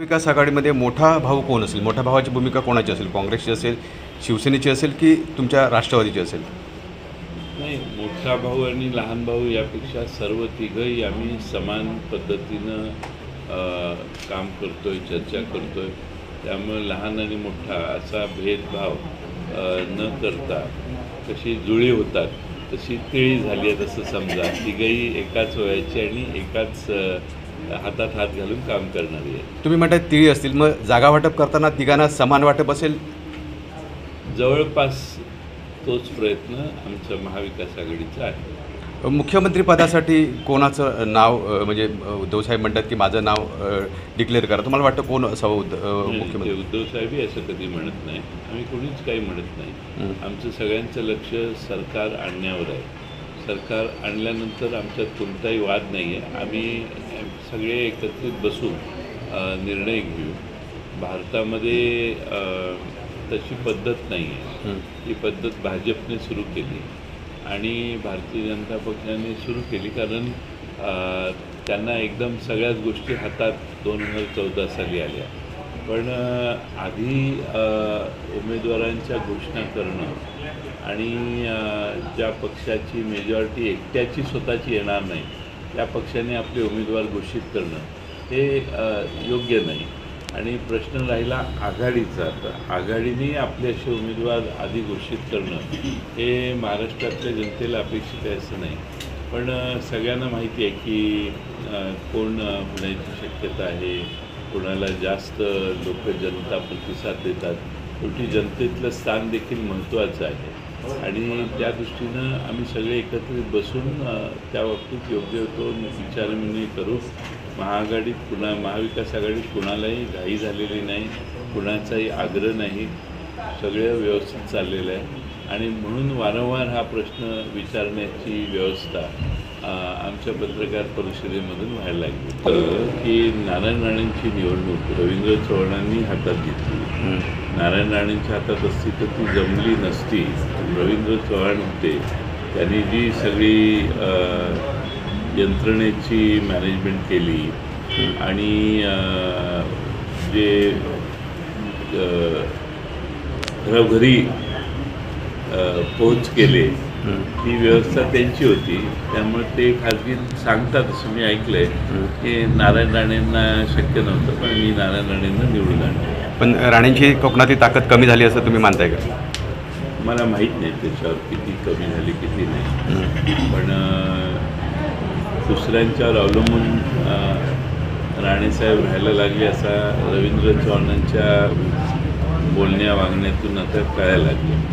विकास आघाडीमध्ये मोठा भाऊ कोण असेल? मोठ्या भावाची भूमिका कोणाची असेल? काँग्रेसची असेल, शिवसेनेची असेल की तुमच्या राष्ट्रवादीची असेल? नाही, मोठा भाऊ आणि लहान भाऊ यापेक्षा सर्व तिघंही आम्ही समान पद्धतीनं काम करतोय, चर्चा करतोय. त्यामुळे लहान आणि मोठा असा भेदभाव न करता कशी जुळी होतात तशी तिळी झाली आहे तसं समजा. तिघंही एकाच वयाची आणि एकाच हातात हात घालून काम करणारी आहे. तुम्ही म्हणताय तिळी असतील, मग जागा वाटप करताना तिघांना समान वाटप असेल? जवळपास तोच प्रयत्न आमच्या महाविकास आघाडीचा आहे. मुख्यमंत्री पदासाठी कोणाचं नाव म्हणजे उद्धवसाहेब म्हणतात की माझं नाव डिक्लेअर करा, तुम्हाला वाटतं कोण असावं मुख्यमंत्री? उद्धवसाहेबही असं कधी म्हणत नाही, आम्ही कोणीच काही म्हणत नाही. आमचं सगळ्यांचं लक्ष सरकार आणण्यावर आहे. सरकार आणल्यानंतर आमच्यात कोणताही वाद नाही आहे. आम्ही सगळे एकत्रित बसून निर्णय घेऊ. भारतामध्ये तशी पद्धत नाही आहे. ही पद्धत भाजपने सुरू केली आणि भारतीय जनता पक्षाने सुरू केली, कारण त्यांना एकदम सगळ्याच गोष्टी हातात 2014 साली आल्या. पण आधी उमेदवारांच्या घोषणा करणं आणि ज्या पक्षाची मेजॉरिटी एकट्याची स्वतःची येणार नाही त्या पक्षाने आपले उमेदवार घोषित करणं हे योग्य नाही. आणि प्रश्न राहिला आघाडीचा, तर आघाडीने आपले असे उमेदवार आधी घोषित करणं हे महाराष्ट्रातल्या जनतेला अपेक्षित आहे असं नाही. पण सगळ्यांना माहिती आहे की कोण होण्याची शक्यता आहे, कोणाला जास्त लोक जनता प्रतिसाद देतात. शेवटी जनतेतलं स्थान देखील महत्त्वाचं आहे आणि त्या दृष्टीनं आम्ही सगळे एकत्रित बसून त्या बाबतीत योग्य तो विचारविनिमय करू. महाविकास आघाडीत कुणालाही घाई झालेली नाही, कुणाचाही आग्रह नाही, सगळं व्यवस्थित चाललेलं आहे. आणि म्हणून वारंवार हा प्रश्न विचारण्याची व्यवस्था आमच्या पत्रकार परिषदेमधून व्हायला लागली की नारायण राणेंची निवडणूक रवींद्र चव्हाणांनी हातात घेतली. नारायण राणेंच्या हातात असती तर ती जमली नसती. रवींद्र चव्हाण होते, त्यांनी जी सगळी यंत्रणेची मॅनेजमेंट केली आणि जे घरोघरी पोहोच केले ती व्यवस्था त्यांची होती. त्यामुळे ते खाजगी सांगतात असं मी ऐकलं आहे की नारायण राणेंना शक्य नव्हतं, पण मी नारायण राणेंना निवडून आणलं. पण राणेंची कोकणातली ताकद कमी झाली असं तुम्ही मानताय का? मला माहीत नाही त्याच्यावर किती कमी झाली किती नाही, पण दुसऱ्यांच्यावर अवलंबून राणेसाहेब राहायला लागले असा रवींद्र चव्हाणांच्या बोलण्या वागण्यातून आता कळायला लागले.